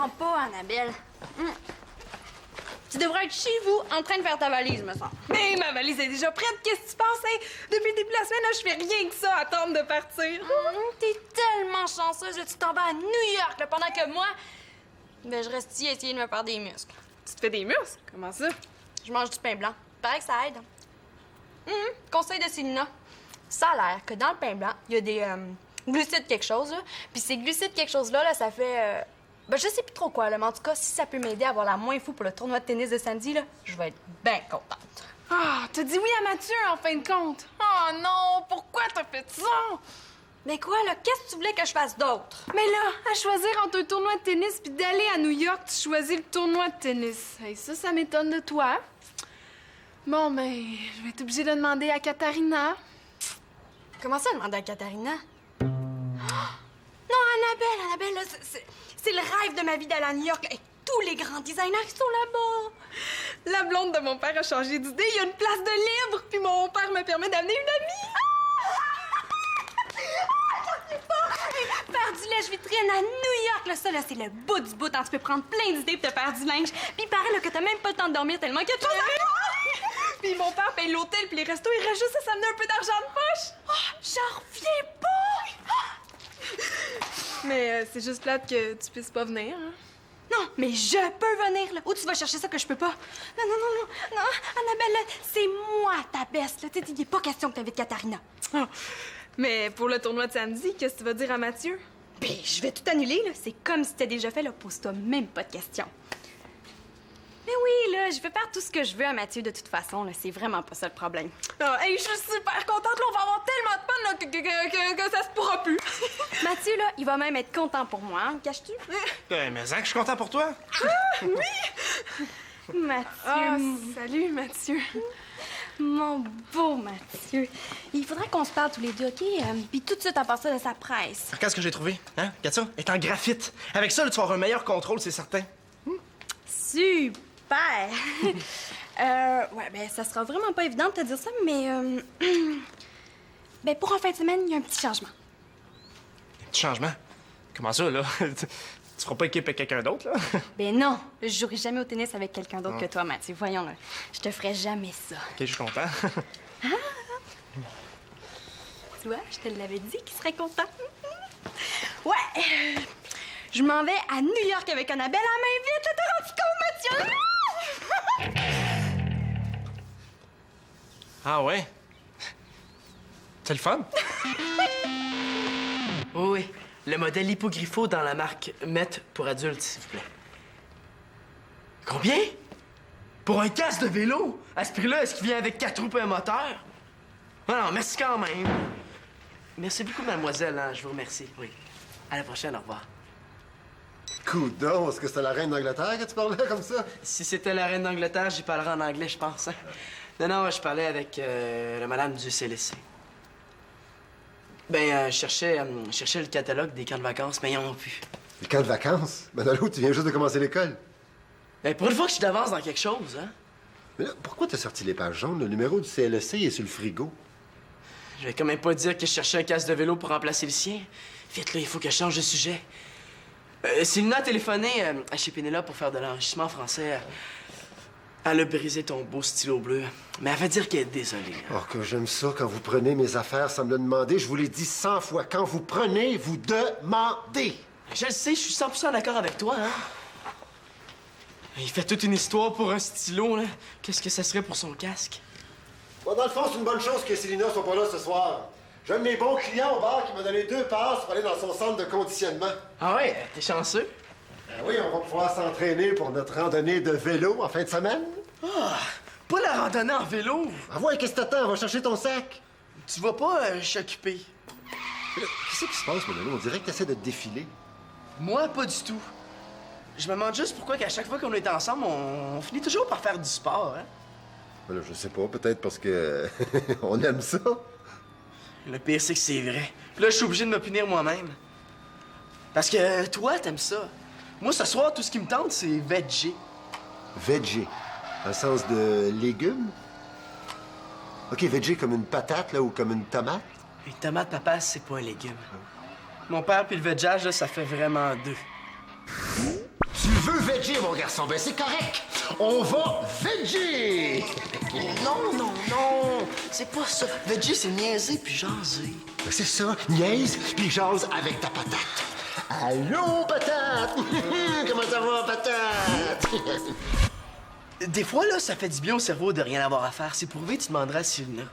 comprends pas, Annabelle. Tu devrais être chez vous en train de faire ta valise, me semble. Mais ma valise est déjà prête. Qu'est-ce que tu penses? Hey, depuis le début de la semaine, là, je fais rien que ça, attendre de partir. T'es tellement chanceuse, là, tu t'en vas à New York, là, pendant que moi, ben, je reste ici à essayer de me faire des muscles. Tu te fais des muscles? Comment ça? Je mange du pain blanc. Paraît que ça aide. Conseil de Célina. Ça a l'air que dans le pain blanc, il y a des glucides quelque chose, là. Puis ces glucides quelque chose-là, là, ça fait... Ben, je sais plus trop quoi, là, mais en tout cas, si ça peut m'aider à avoir la moins fou pour le tournoi de tennis de samedi, là, je vais être bien contente. Ah, t'as dit oui à Mathieu, en fin de compte. Oh non, pourquoi t'as fait ça? Mais quoi, là, qu'est-ce que tu voulais que je fasse d'autre? Mais là, à choisir entre un tournoi de tennis puis d'aller à New York, tu choisis le tournoi de tennis. Hey, ça m'étonne de toi. Bon, ben, je vais être obligée de demander à Katharina. Comment ça, demander à Katharina? Non, Annabelle, là, c'est le rêve de ma vie d'aller à New York, là, avec tous les grands designers qui sont là-bas. La blonde de mon père a changé d'idée. Il y a une place de libre, puis mon père me permet d'amener une amie. Faire du lèche-vitrine à New York, là, ça, là, c'est le bout du bout. Hein. Tu peux prendre plein d'idées pour te faire du linge. Puis il paraît là, que t'as même pas le temps de dormir tellement qu'il y a de choses à faire. Puis mon père paye l'hôtel puis les restos. Il reste juste à s'amener un peu d'argent de poche. J'en reviens pas! Mais c'est juste plate que tu puisses pas venir. Hein? Non, mais je peux venir, là. Où tu vas chercher ça que je peux pas? Non, Annabelle, là, c'est moi ta best, là. Tu sais, il est pas question que t'invites Katharina. Oh. Mais pour le tournoi de samedi, qu'est-ce que tu vas dire à Mathieu? Ben, je vais tout annuler, là. C'est comme si c'était déjà fait, là. Pose-toi même pas de questions. Mais oui, là, je vais faire tout ce que je veux à Mathieu de toute façon, là. C'est vraiment pas ça le problème. Oh, hey, je suis super contente, là. On va avoir tellement de fun, là, que ça se pourra plus. Mathieu, là, il va même être content pour moi, hein. Caches-tu? Ben, mais Zach, je suis content pour toi. Mathieu. Ah, salut, Mathieu. Mon beau Mathieu. Il faudrait qu'on se parle tous les deux, OK? Puis tout de suite à part ça de sa presse. Regarde ce que j'ai trouvé. Hein? Regarde ça. Elle est en graphite. Avec ça, là, tu vas avoir un meilleur contrôle, c'est certain. Super! Ouais, ben, ça sera vraiment pas évident de te dire ça, mais... ben, pour en fin de semaine, il y a un petit changement. Un petit changement. Comment ça, là? Tu feras pas équipe avec quelqu'un d'autre, là? Ben non, je jouerai jamais au tennis avec quelqu'un d'autre que toi, Mathieu. Voyons, là. Je te ferai jamais ça. OK, je suis content. Tu vois, je te l'avais dit qu'il serait content. Ouais! Je m'en vais à New York avec Annabelle. Elle m'invite, là, t'as rendu compte, Mathieu? Ah ouais? C'est le fun? Oui. Le modèle Hippogriffo dans la marque Met pour adultes, s'il vous plaît. Combien? Pour un casque de vélo? À ce prix-là, est-ce qu'il vient avec 4 roues et un moteur? Non, merci quand même. Merci beaucoup, mademoiselle, hein, je vous remercie. Oui. À la prochaine, au revoir. Coudon, est-ce que c'était la reine d'Angleterre que tu parlais comme ça? Si c'était la reine d'Angleterre, j'y parlerais en anglais, je pense. Hein? Non, je parlais avec la madame du CLSC. Ben, je cherchais le catalogue des camps de vacances, mais ils n'en ont plus. Les camps de vacances? Ben là, tu viens juste de commencer l'école. Ben, pour une fois que je suis d'avance dans quelque chose, hein? Mais là, pourquoi t'as sorti les pages jaunes? Le numéro du CLSC est sur le frigo. Je vais quand même pas dire que je cherchais un casque de vélo pour remplacer le sien. Vite, là, il faut que je change de sujet. Célina a téléphoné à chez Pénélope pour faire de l'enrichissement français. Elle a brisé ton beau stylo bleu. Mais elle va dire qu'elle est désolée. Oh, que j'aime ça quand vous prenez mes affaires sans me le demander. Je vous l'ai dit 100 fois. Quand vous prenez, vous demandez. Je le sais, je suis 100% d'accord avec toi, hein? Il fait toute une histoire pour un stylo, là. Qu'est-ce que ça serait pour son casque? Bon, dans le fond, c'est une bonne chose que Célina soit pas là ce soir. J'ai un de mes bons clients au bar qui m'a donné 2 passes pour aller dans son centre de conditionnement. Ah ouais, t'es chanceux? Ben oui, on va pouvoir s'entraîner pour notre randonnée de vélo en fin de semaine. Ah, pas la randonnée en vélo. Ah ouais, qu'est-ce que t'attends? Va chercher ton sac. Tu vas pas, je suis occupé. Qu'est-ce qui se passe, mon ami? On dirait que t'essaies de te défiler. Moi, pas du tout. Je me demande juste pourquoi qu'à chaque fois qu'on est ensemble, on finit toujours par faire du sport, hein? Ben là, je sais pas, peut-être parce que on aime ça. Le pire, c'est que c'est vrai. Puis là, je suis obligé de me punir moi-même. Parce que toi, t'aimes ça. Moi, ce soir, tout ce qui me tente, c'est veggie. Veggie, dans le sens de légumes? OK, veggie comme une patate, là, ou comme une tomate? Les tomates, papa, c'est pas un légume. Mon père puis le vegeage, là, ça fait vraiment 2. veux veggie, mon garçon. Ben, c'est correct. On va veggie. Non, non, non. C'est pas ça. Veggie, c'est niaiser puis jaser. Ben, c'est ça. Niaise, puis jase avec ta patate. Allô, patate? Comment ça va, patate? Des fois, là, ça fait du bien au cerveau de rien avoir à faire. C'est prouvé, tu demanderas à Sylvina.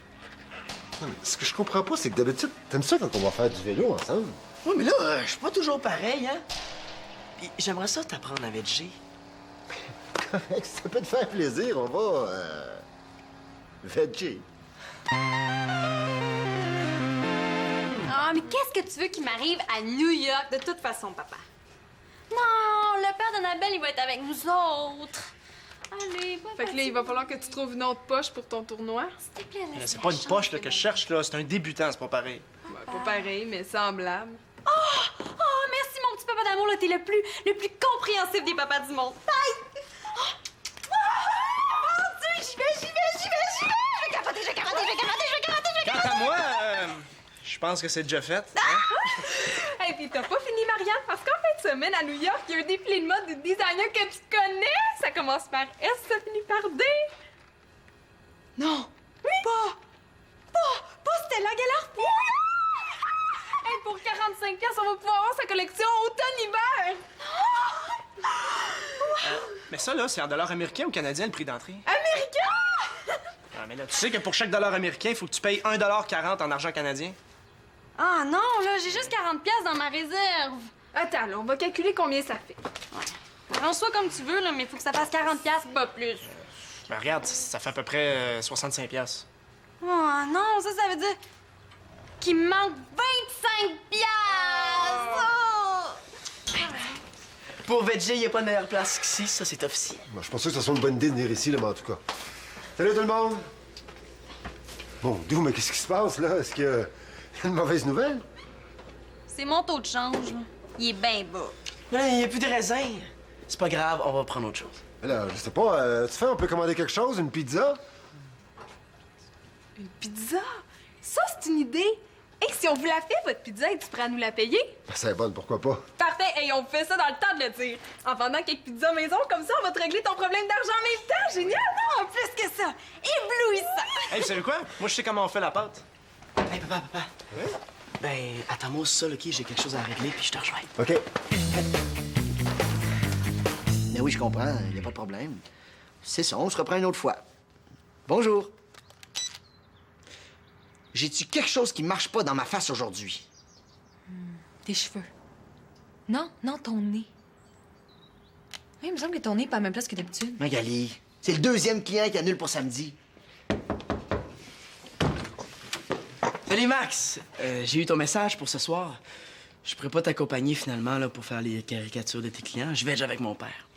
Non, mais ce que je comprends pas, c'est que d'habitude, t'aimes ça quand on va faire du vélo ensemble? Oui, mais là, je suis pas toujours pareil, hein? Puis j'aimerais ça t'apprendre à veggie. Correct, ça peut te faire plaisir, on va... veggie. Ah, mais qu'est-ce que tu veux qui m'arrive à New York de toute façon, papa? Non, le père d'Annabelle, il va être avec nous autres. Allez, papa. Fait que là, il va falloir que tu trouves une autre poche pour ton tournoi. S'il te plaît, laisse-moi C'est pas une poche là, chanter, que je cherche, là. C'est un débutant, c'est pas pareil. Ouais, pas pareil, mais semblable. Oh, merci, mon petit papa d'amour, là. T'es le plus compréhensif des papas du monde. Bye! Oh, mon Dieu, j'y vais! Je vais capoter! Quant à moi, je pense que c'est déjà fait. Hein? Hey, puis t'as pas fini, Marianne, parce qu'en fin de semaine, à New York, il y a un défilé de mode de designers que tu connais. Ça commence par S, ça finit par D. Non. Oui. Pas Stella Gallard. Hey, pour 45$, on va pouvoir avoir sa collection automne-hiver. Mais ça, là, c'est en dollars américains ou canadiens, le prix d'entrée? Américain! Ah, mais là, tu sais que pour chaque dollar américain, il faut que tu payes 1,40$ en argent canadien. Ah non, là, j'ai juste 40$ dans ma réserve. Attends, là, on va calculer combien ça fait. Arrange-toi comme tu veux, là, mais faut que ça fasse 40$, pas plus. Ben regarde, ça fait à peu près 65$. Oh non, ça veut dire qu'il me manque 25$! Oh! Pour veggie, il n'y a pas de meilleure place qu'ici, ça, c'est officiel. Moi, je pense pas que ce soit une bonne idée de venir ici, là, mais en tout cas. Salut tout le monde! Bon, d'où, mais qu'est-ce qui se passe, là? Est-ce qu'il y a une mauvaise nouvelle? C'est mon taux de change, là. Il est bien bas. Là, il n'y a plus de raisin. C'est pas grave, on va prendre autre chose. Là, je sais pas, tu fais, on peut commander quelque chose, une pizza? Une pizza? Ça, c'est une idée. Et si on vous la fait, votre pizza, es-tu prêt à nous la payer? Ben, c'est bonne, pourquoi pas? Parfait, et on fait ça dans le temps de le dire. En vendant quelques pizzas maison, comme ça, on va te régler ton problème d'argent en même temps. Génial, non? En plus que ça, éblouissant! Hey, vous savez quoi? Moi, je sais comment on fait la pâte. Hey, papa. Ben, attends-moi ça, OK? J'ai quelque chose à régler, puis je te rejoins. OK. Mais oui, je comprends, il n'y a pas de problème. C'est ça, on se reprend une autre fois. Bonjour. J'ai-tu quelque chose qui marche pas dans ma face aujourd'hui? Tes cheveux. Non, ton nez. Oui, il me semble que ton nez est pas à la même place que d'habitude. Magali, c'est le deuxième client qui annule pour samedi. Salut, Max! J'ai eu ton message pour ce soir. Je pourrais pas t'accompagner, finalement, là, pour faire les caricatures de tes clients. Je veg avec mon père.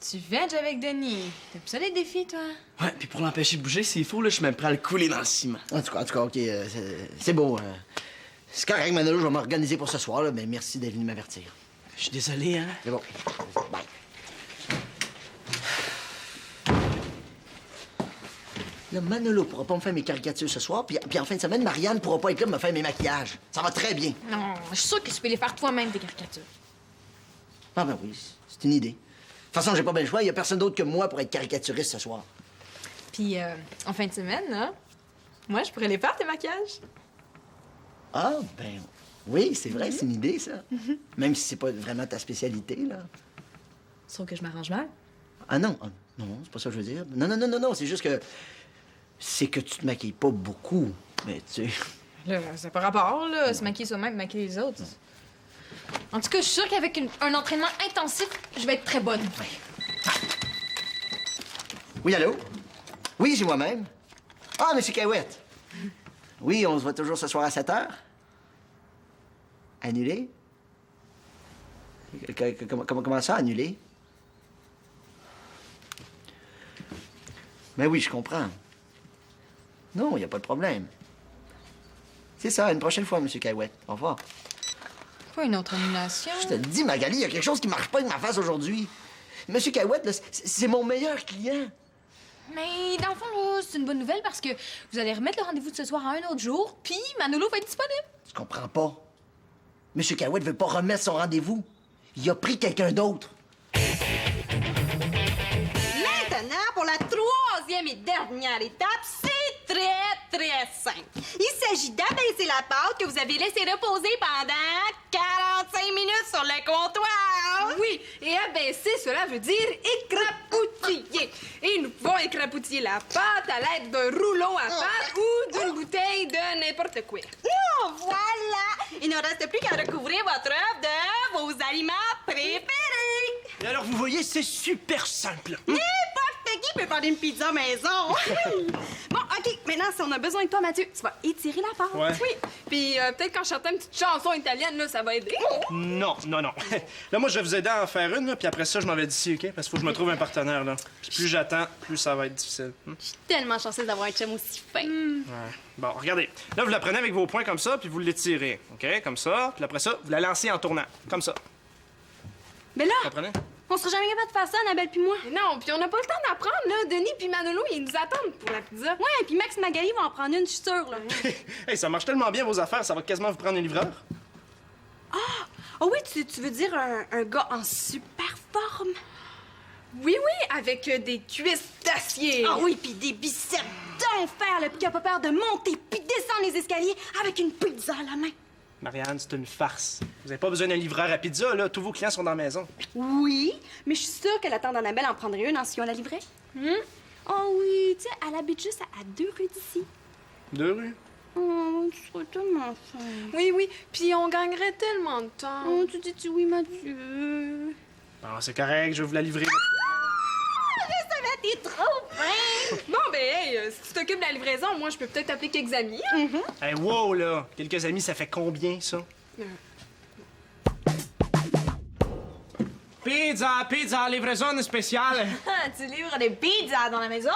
Tu veg avec Denis. T'aimes ça les défis, toi? Ouais, puis pour l'empêcher de bouger, s'il faut, là, je suis même prêt à le couler dans le ciment. En tout cas, OK, c'est beau. C'est correct, Manolo, je vais m'organiser pour ce soir, là, mais merci d'être venu m'avertir. Je suis désolé, hein? C'est bon. Bye. Là, Manolo pourra pas me faire mes caricatures ce soir, puis en fin de semaine, Marianne pourra pas être là pour me faire mes maquillages. Ça va très bien. Non, je suis sûre que tu peux les faire toi-même, tes caricatures. Ah ben oui, c'est une idée. De toute façon, j'ai pas bien le choix. Il y a personne d'autre que moi pour être caricaturiste ce soir. Puis, en fin de semaine, là, moi, je pourrais les faire, tes maquillages. Ah, ben oui, c'est vrai, c'est une idée, ça. Même si c'est pas vraiment ta spécialité, là. Sauf que je m'arrange mal. Ah non, non, c'est pas ça que je veux dire. Non, c'est juste que... C'est que tu te maquilles pas beaucoup, mais tu sais... Là, c'est pas rapport, là. Se maquiller soi-même, maquiller les autres. En tout cas, je suis sûre qu'avec un entraînement intensif, je vais être très bonne. Oui, allô? Oui, c'est moi-même. Ah, Monsieur Cahouette. Oui, on se voit toujours ce soir à 7 heures. Annulé? Comment ça, annulé? Ben oui, je comprends. Non, il n'y a pas de problème. C'est ça, une prochaine fois, Monsieur Cahouette. Au revoir. Pas une autre annulation. Je te le dis, Magali, il y a quelque chose qui marche pas avec ma face aujourd'hui. Monsieur Cahouette, là, c'est mon meilleur client. Mais dans le fond, là, c'est une bonne nouvelle parce que vous allez remettre le rendez-vous de ce soir à un autre jour, puis Manolo va être disponible. Tu comprends pas? Monsieur Cahouette veut pas remettre son rendez-vous. Il a pris quelqu'un d'autre. et dernière étape, c'est très simple. Il s'agit d'abaisser la pâte que vous avez laissée reposer pendant 45 minutes sur le comptoir. Oui, et abaisser, cela veut dire écrapoutiller. Et nous pouvons écrapoutiller la pâte à l'aide d'un rouleau à pâte ou d'une bouteille de n'importe quoi. Oh, voilà! Il ne reste plus qu'à recouvrir votre œuvre de vos aliments préférés. Et alors, vous voyez, c'est super simple. N'importe qui peut faire une pizza maison. Bon, OK, maintenant, si on a besoin de toi, Mathieu, tu vas étirer la pâte. Ouais. Oui, puis peut-être qu'en chantant une petite chanson italienne, là, ça va aider. Non. Là, moi, je vais vous aider à en faire une, là, puis après ça, je m'en vais d'ici, OK? Parce qu'il faut que je me trouve un partenaire, là. Puis plus j'attends, plus ça va être difficile. Je suis tellement chanceuse d'avoir un chum aussi fin. Ouais. Bon, regardez. Là, vous la prenez avec vos poings comme ça, puis vous l'étirez, OK? Comme ça. Puis après ça, vous la lancez en tournant. Comme ça. Mais là, Vous comprenez? on sera jamais capable de faire ça, Annabelle puis moi. Mais non, puis on n'a pas le temps d'apprendre, là. Denis puis Manolo, ils nous attendent pour la pizza. Ouais, puis Max Magali vont en prendre une, je suis sûre, là. Hey, ça marche tellement bien, vos affaires, ça va quasiment vous prendre un livreur. Oh oui, tu veux dire un gars en super forme? Oui, avec des cuisses d'acier. Ah oui, puis des biceps d'enfer, le qui a pas peur de monter puis descendre les escaliers avec une pizza à la main. Marianne, c'est une farce. Vous n'avez pas besoin d'un livreur à pizza, là. Tous vos clients sont dans la maison. Oui, mais je suis sûre que la tante d'Annabelle en prendrait une en si on la livrait. Oh oui, tu sais, elle habite juste à 2 rues d'ici. 2 rues? Oh, tu serais tellement fin. Oui, puis on gagnerait tellement de temps. Oh, tu dis-tu oui, Mathieu? Bon, c'est correct, je vais vous la livrer. T'es trop fin! Bon, ben, hey, si tu t'occupes de la livraison, moi, je peux peut-être appeler quelques amis. Hein? Hey, wow, là! Quelques amis, ça fait combien, ça? Pizza, livraison spéciale! Tu livres des pizzas dans la maison?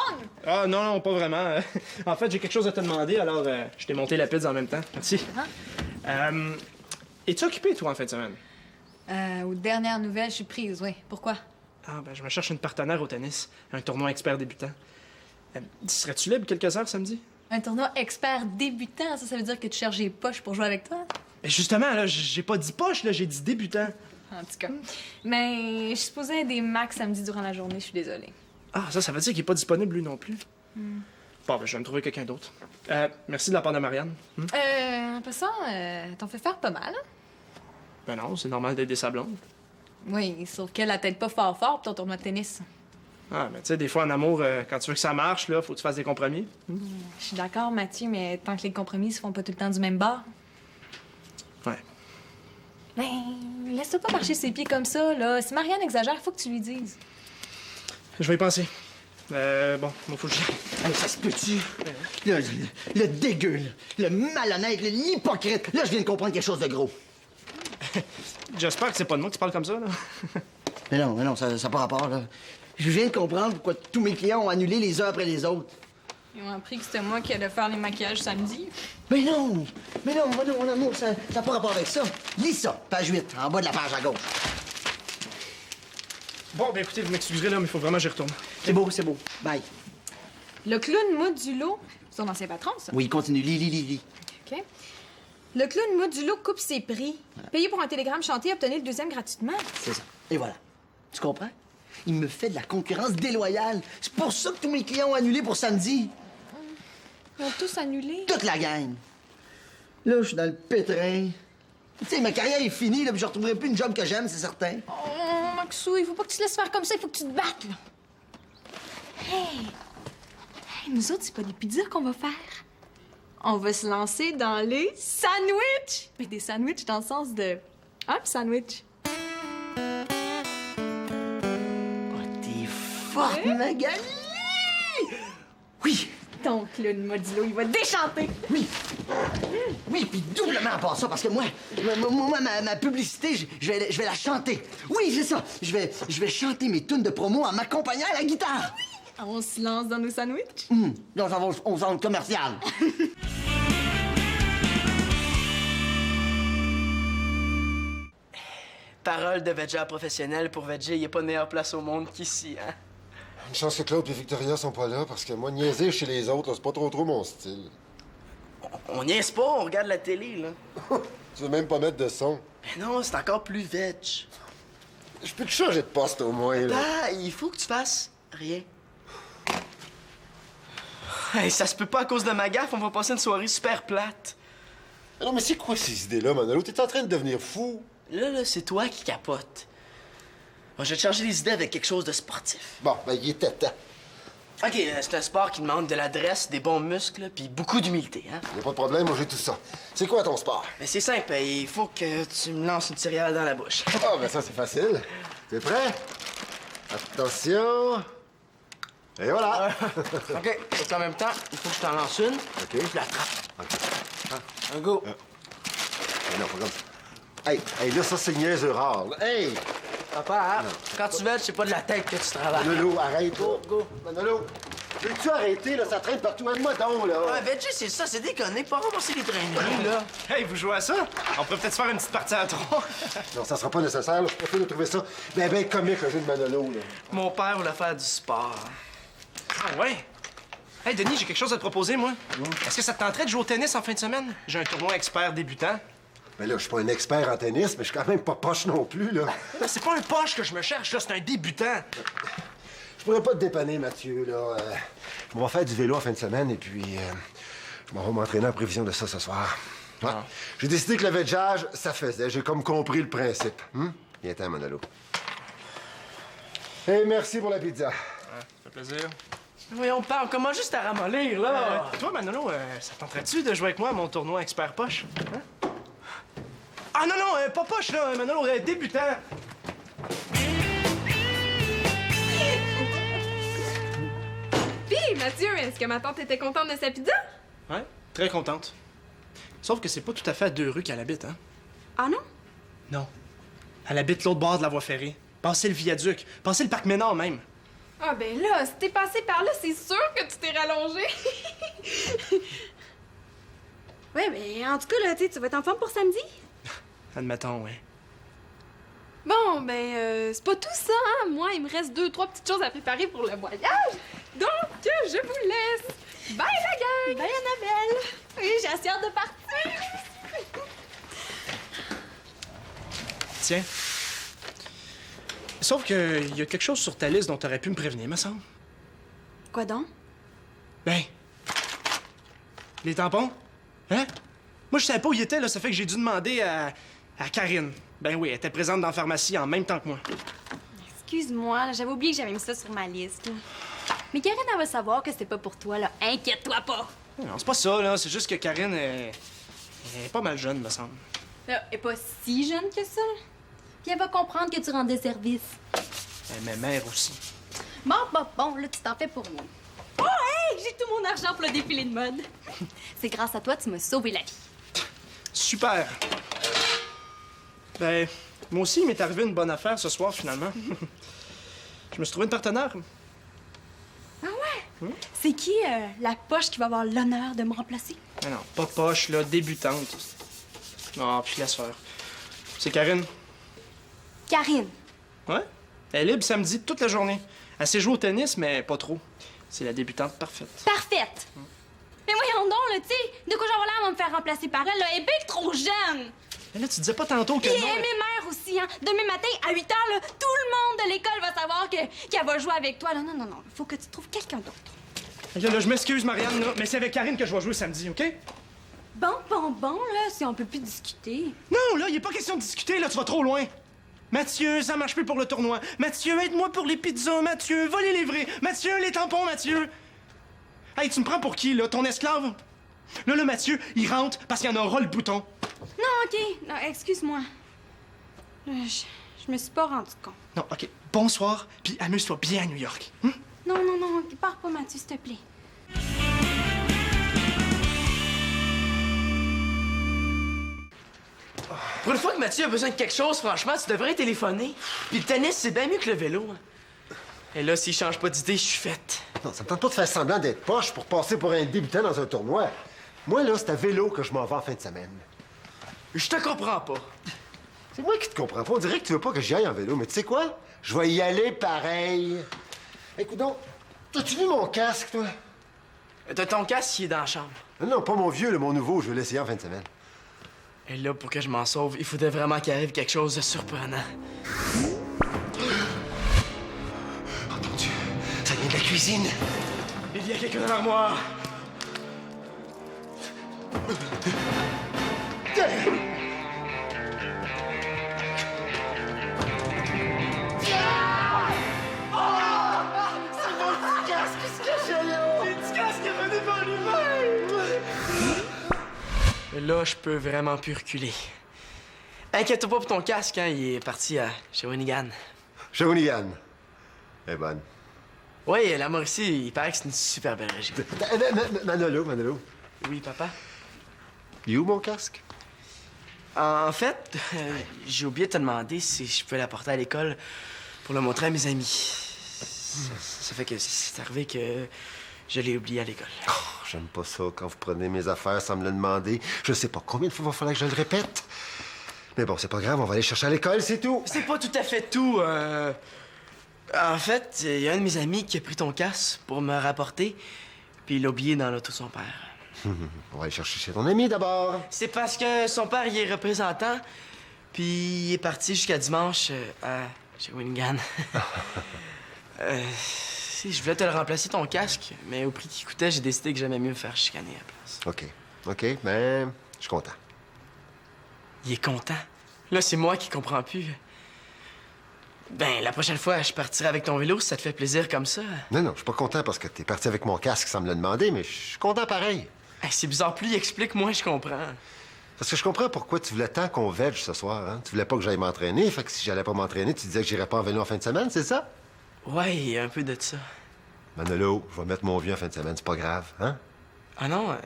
Ah, non, pas vraiment. En fait, j'ai quelque chose à te demander, alors je t'ai monté la pizza en même temps. Merci. Es-tu occupé, toi, en fin de semaine? Aux dernières nouvelles, je suis prise, oui. Pourquoi? Ah, ben, je me cherche une partenaire au tennis. Un tournoi expert débutant. Serais-tu libre quelques heures samedi? Un tournoi expert débutant, ça veut dire que tu cherches des poches pour jouer avec toi? Ben, justement, là, j'ai pas dit poche, là, j'ai dit débutant. En tout cas. Mais je suis supposée aider Max samedi durant la journée, je suis désolée. Ah, ça veut dire qu'il est pas disponible, lui, non plus. Bon, ben, je vais me trouver quelqu'un d'autre. Merci de la part de Marianne. En passant, t'en fais faire pas mal, hein? Ben non, c'est normal d'aider sa blonde. Oui, sauf qu'elle la t'aide pas fort pour ton tournoi de tennis. Ah, mais tu sais, des fois, en amour, quand tu veux que ça marche, là, faut que tu fasses des compromis. Je suis d'accord, Mathieu, mais tant que les compromis se font pas tout le temps du même bord. Ouais. Ben, laisse-toi pas marcher ses pieds comme ça, là. Si Marianne exagère, faut que tu lui dises. Je vais y penser. Bon, faut que je... Hey, ça se peut-tu? Le dégueu, là, le malhonnête, l'hypocrite. Là, je viens de comprendre quelque chose de gros. J'espère que c'est pas de moi que tu parles comme ça, là. Mais non, ça n'a pas rapport, là. Je viens de comprendre pourquoi tous mes clients ont annulé les heures après les autres. Ils ont appris que c'était moi qui allais faire les maquillages samedi. Mais non, mon amour, ça n'a pas rapport avec ça. Lis ça, page 8, en bas de la page à gauche. Bon, ben écoutez, vous m'excuserez, là, mais il faut vraiment que j'y retourne. C'est beau. Bye. Le clown Modulo, c'est son ancien patron, ça. Oui, continue, lis. OK. Le clown Modulo coupe ses prix. Payé pour un télégramme chanté, obtenir le 2e gratuitement. C'est ça. Et voilà. Tu comprends? Il me fait de la concurrence déloyale. C'est pour ça que tous mes clients ont annulé pour samedi. Ils ont tous annulé. Toute la gang. Là, je suis dans le pétrin. Tu sais, ma carrière est finie, là, puis je retrouverai plus une job que j'aime, c'est certain. Oh, Maxou, il faut pas que tu te laisses faire comme ça, il faut que tu te battes, là. Hey, nous autres, c'est pas des pizzas qu'on va faire. On va se lancer dans les sandwichs. Mais des sandwichs dans le sens de un sandwich. Oh, t'es forte, Magali! Oui, Ton clown Modulo, il va déchanter. oui, puis doublement à part ça, parce que moi, ma publicité, je vais la chanter. Oui, c'est ça. Je vais chanter mes tunes de promo en m'accompagnant à la guitare. On se lance dans nos sandwichs. Là, on s'en va au centre commercial. Parole de Vedja professionnel pour Vedja, il n'y a pas de meilleure place au monde qu'ici, hein? Une chance que Claude et Victoria sont pas là, parce que moi, niaiser chez les autres, là, c'est pas trop mon style. On niaise pas, on regarde la télé, là. Tu veux même pas mettre de son. Mais non, c'est encore plus veg. Je peux te changer de poste, au moins, là. Bah, il faut que tu fasses rien. Hey, ça se peut pas à cause de ma gaffe, on va passer une soirée super plate. Ah non, mais c'est quoi ces idées-là, Manolo? T'es en train de devenir fou. Là, c'est toi qui capotes. Bon, je vais te changer les idées avec quelque chose de sportif. Bon, ben, il était temps. OK, c'est un sport qui demande de l'adresse, des bons muscles, puis beaucoup d'humilité, hein? Y a pas de problème, moi j'ai tout ça. C'est quoi ton sport? Mais c'est simple, il faut que tu me lances une céréale dans la bouche. Ah, ben ça, c'est facile. T'es prêt? Attention. Et voilà. OK, donc en même temps, il faut que je t'en lance une. OK. Puis je l'attrape. OK. Un go. Mais non, pas comme ça. Hey, là, ça, c'est niaiseux rare. Là. Hey! Papa, hein, quand tu veux, c'est pas de la tête que tu travailles. Manolo, arrête. Go, go. Manolo, veux-tu arrêter, là? Ça traîne partout. Aide-moi donc, là. Ah, Veggie, c'est ça, c'est déconné. Pas ramasser les traîneries, là. Hey, vous jouez à ça? On peut peut-être faire une petite partie à trois. Non, ça sera pas nécessaire. Là. Je préfère de trouver ça ben comique, le jeu de Manolo, là. Mon père voulait faire du sport. Ah ouais? Hey, Denis, j'ai quelque chose à te proposer, moi. Est-ce que ça te tenterait de jouer au tennis en fin de semaine? J'ai un tournoi expert débutant. Mais là, je suis pas un expert en tennis, mais je suis quand même pas poche non plus, là. Là, c'est pas un poche que je me cherche, là, c'est un débutant. Je pourrais pas te dépanner, Mathieu, là. Je vais faire du vélo en fin de semaine et puis je m'en vais m'entraîner en prévision de ça ce soir. Ouais. J'ai décidé que le vegeage, ça faisait. J'ai comme compris le principe. Viens-t'en, Manolo. Et merci pour la pizza. Ça fait plaisir. Voyons, père, on commence juste à ramollir, là. Toi, Manolo, ça tenterait-tu de jouer avec moi à mon tournoi expert poche? Hein? Ah non, non, pas poche, là, Manolo, débutant. Pis, Mathieu, est-ce que ma tante était contente de sa pizza? Ouais, très contente. Sauf que c'est pas tout à fait à 2 rues qu'elle habite, hein? Ah non? Non. Elle habite l'autre bord de la voie ferrée. Passez le viaduc, passez le parc Ménard même. Ah ben là, si t'es passé par là, c'est sûr que tu t'es rallongé. Ouais, ben, en tout cas, là, tu vas être en forme pour samedi? Admettons, ouais. Bon, ben, c'est pas tout ça, hein? Moi, il me reste 2-3 petites choses à préparer pour le voyage. Donc, je vous laisse. Bye, la gang! Bye, Annabelle! Oui, j'ai assez hâte de partir! Tiens. Sauf que y a quelque chose sur ta liste dont t'aurais pu me prévenir, me semble. Quoi donc? Ben. Les tampons? Hein? Moi, je savais pas où ils étaient, là. Ça fait que j'ai dû demander à Karine. Ben oui, elle était présente dans la pharmacie en même temps que moi. Excuse-moi, là, j'avais oublié que j'avais mis ça sur ma liste. Là. Mais Karine, elle va savoir que c'était pas pour toi, là. Inquiète-toi pas! Non, c'est pas ça, là. C'est juste que Karine est pas mal jeune, me semble. Là, elle est pas si jeune que ça. Puis elle va comprendre que tu rendais service. Mais mère aussi. Bon, là, tu t'en fais pour rien. Oh, hey! J'ai tout mon argent pour le défilé de mode. C'est grâce à toi, tu m'as sauvé la vie. Super. Ben, moi aussi, il m'est arrivé une bonne affaire ce soir, finalement. Je me suis trouvé une partenaire. Ah ouais? C'est qui, la poche qui va avoir l'honneur de me remplacer? Mais non, pas poche, là, débutante. Non, puis laisse faire. C'est Karine. Karine. Ouais? Elle est libre samedi toute la journée. Elle sait jouer au tennis, mais pas trop. C'est la débutante parfaite. Parfaite! Mais voyons donc, là, tu sais, de quoi j'en l'air à me faire remplacer par elle, là? Elle est bien trop jeune! Mais là, tu disais pas tantôt que Puis non, elle est mère aussi, hein? Demain matin, à 8 h, là, tout le monde de l'école va savoir qu'elle va jouer avec toi. Là, non, il faut que tu trouves quelqu'un d'autre. Là, je m'excuse, Marianne, là, mais c'est avec Karine que je vais jouer samedi, OK? Bon, là, si on peut plus discuter. Non, là, il est pas question de discuter, là, tu vas trop loin. Mathieu, ça marche plus pour le tournoi. Mathieu, aide-moi pour les pizzas. Mathieu, va les livrer. Mathieu, les tampons, Mathieu. Hey, tu me prends pour qui, là? Ton esclave? Là, Mathieu, il rentre parce qu'il y en aura le bouton. Non, OK. Non, excuse-moi. Je me suis pas rendu compte. Non, OK. Bonsoir, puis amuse-toi bien à New York. Hein? Non, pars pas, Mathieu, s'il te plaît. Pour une fois que Mathieu a besoin de quelque chose, franchement, tu devrais téléphoner. Puis le tennis, c'est bien mieux que le vélo. Hein. Et là, s'il change pas d'idée, je suis faite. Non, ça me tente pas de faire semblant d'être poche pour passer pour un débutant dans un tournoi. Moi, là, c'est à vélo que je m'en vais en fin de semaine. Je te comprends pas. C'est moi qui te comprends pas. On dirait que tu veux pas que j'y aille en vélo, mais tu sais quoi? Je vais y aller pareil. Écoute donc, as-tu vu mon casque, toi? T'as ton casque, il est dans la chambre. Non, pas mon vieux, mon nouveau. Je vais l'essayer en fin de semaine. Et là, pour que je m'en sauve, il faudrait vraiment qu'il arrive quelque chose de surprenant. Oh mon Dieu, ça vient de la cuisine. Il y a quelqu'un dans l'armoire. Là, je peux vraiment plus reculer. Inquiète-toi pas pour ton casque, hein, il est parti à Shawinigan. Shawinigan. Elle est bonne. Oui, la Mauricie, il paraît que c'est une super belle région. Manolo. Oui, papa? Il est où mon casque? En fait, j'ai oublié de te demander si je peux l'apporter à l'école pour le montrer à mes amis. Ça fait que c'est arrivé que je l'ai oublié à l'école. Oh, j'aime pas ça quand vous prenez mes affaires sans me le demander. Je sais pas combien de fois il va falloir que je le répète. Mais bon, c'est pas grave, on va aller chercher à l'école, c'est tout. C'est pas tout à fait tout. En fait, il y a un de mes amis qui a pris ton casque pour me rapporter, puis il l'a oublié dans l'auto de son père. On va aller chercher chez ton ami d'abord. C'est parce que son père, il est représentant, puis il est parti jusqu'à dimanche à Shawinigan. Si je voulais te le remplacer ton casque, mais au prix qu'il coûtait, j'ai décidé que j'aimais mieux me faire chicaner à la place. OK, ben, je suis content. Il est content. Là, c'est moi qui comprends plus. Ben, la prochaine fois, je partirai avec ton vélo si ça te fait plaisir comme ça. Non, je suis pas content parce que t'es parti avec mon casque sans me le demander, mais je suis content pareil. Hey, c'est bizarre, plus il explique, moins je comprends. Parce que je comprends pourquoi tu voulais tant qu'on veg ce soir, hein? Tu voulais pas que j'aille m'entraîner, fait que si j'allais pas m'entraîner, tu disais que j'irais pas en vélo en fin de semaine, c'est ça? Ouais, il y a un peu de ça. Manolo, je vais mettre mon vieux en fin de semaine, c'est pas grave, hein? Ah non,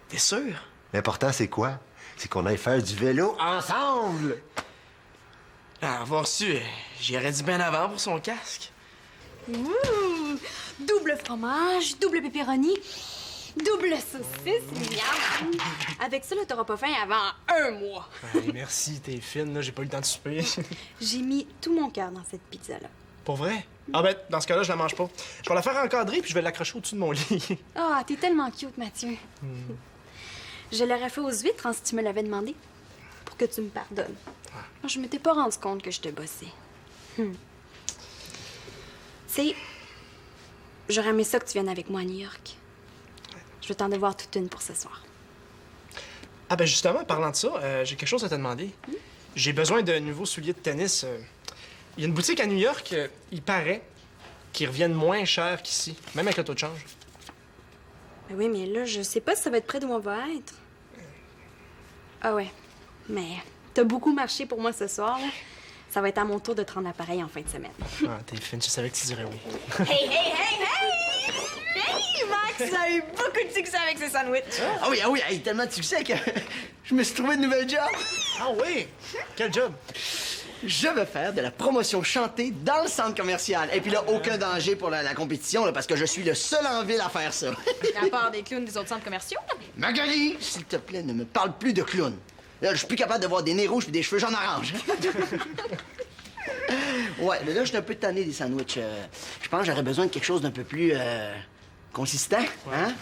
t'es sûr? L'important, c'est quoi? C'est qu'on aille faire du vélo ensemble! Ah, avoir su, j'y aurais dit bien avant pour son casque. Ouh! Double fromage, double pepperoni, double saucisse, miam! Avec ça, là, t'auras pas faim avant 1 mois. Hey, merci, t'es fine, là, j'ai pas eu le temps de souper. J'ai mis tout mon cœur dans cette pizza-là. Pour vrai? Ah ben, dans ce cas-là, je la mange pas. Je vais la faire encadrer puis je vais l'accrocher au-dessus de mon lit. Ah, t'es tellement cute, Mathieu. Je l'aurais fait aux huîtres, hein, si tu me l'avais demandé. Pour que tu me pardonnes. Moi, je m'étais pas rendu compte que je te bossais. Tu sais, j'aurais aimé ça que tu viennes avec moi à New York. Je veux t'en devoir toute une pour ce soir. Ah ben justement, parlant de ça, j'ai quelque chose à te demander. J'ai besoin de nouveaux souliers de tennis. Il y a une boutique à New York, il paraît, qui reviennent moins cher qu'ici, même avec le taux de change. Ben oui, mais là, je sais pas si ça va être près d'où on va être. Ah ouais, mais t'as beaucoup marché pour moi ce soir, là. Ça va être à mon tour de te rendre l'appareil en fin de semaine. Ah, t'es fine, je savais que tu dirais oui. Hey, hey, hey, hey! Hey, Max a eu beaucoup de succès avec ses sandwichs. Ah oui, hey, tellement de succès que je me suis trouvé une nouvelle job. Ah oui? Quel job? Je vais faire de la promotion chantée dans le centre commercial. Et puis là, aucun danger pour la compétition, là, parce que je suis le seul en ville à faire ça. À part des clowns des autres centres commerciaux. Magali, s'il te plaît, ne me parle plus de clown. Là, je suis plus capable de voir des nez rouges et des cheveux jaune orange. Ouais, mais là, je suis un peu tanné des sandwichs. Je pense que j'aurais besoin de quelque chose d'un peu plus consistant, hein?